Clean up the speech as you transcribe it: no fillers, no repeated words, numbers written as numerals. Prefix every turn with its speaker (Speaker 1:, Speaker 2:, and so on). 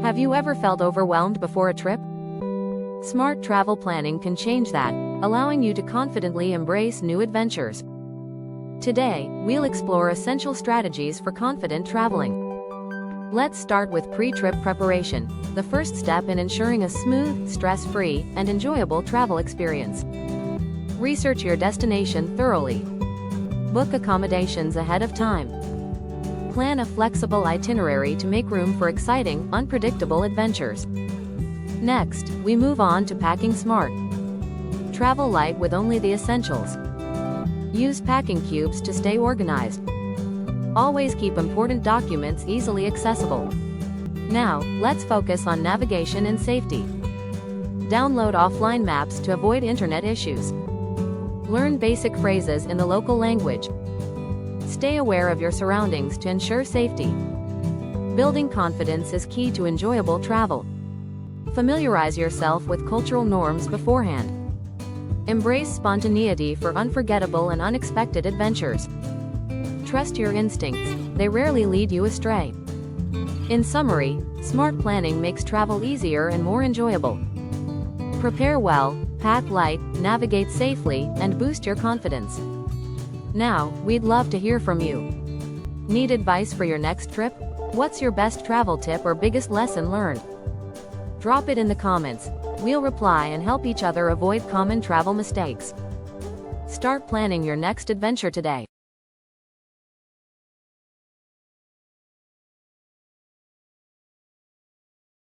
Speaker 1: Have you ever felt overwhelmed before a trip? Smart travel planning can change that, allowing you to confidently embrace new adventures. Today, we'll explore essential strategies for confident traveling. Let's start with pre-trip preparation, the first step in ensuring a smooth, stress-free, and enjoyable travel experience. Research your destination thoroughly. Book accommodations ahead of time. Plan a flexible itinerary to make room for exciting, unpredictable adventures. Next, we move on to packing smart. Travel light with only the essentials. Use packing cubes to stay organized. Always keep important documents easily accessible. Now, let's focus on navigation and safety. Download offline maps to avoid internet issues. Learn basic phrases in the local language. Stay aware of your surroundings to ensure safety. Building confidence is key to enjoyable travel. Familiarize yourself with cultural norms beforehand. Embrace spontaneity for unforgettable and unexpected adventures. Trust your instincts, they rarely lead you astray. In summary, smart planning makes travel easier and more enjoyable. Prepare well, pack light, navigate safely, and boost your confidence. Now, we'd love to hear from you. Need advice for your next trip? What's your best travel tip or biggest lesson learned? Drop it in the comments. We'll reply and help each other avoid common travel mistakes. Start planning your next adventure today.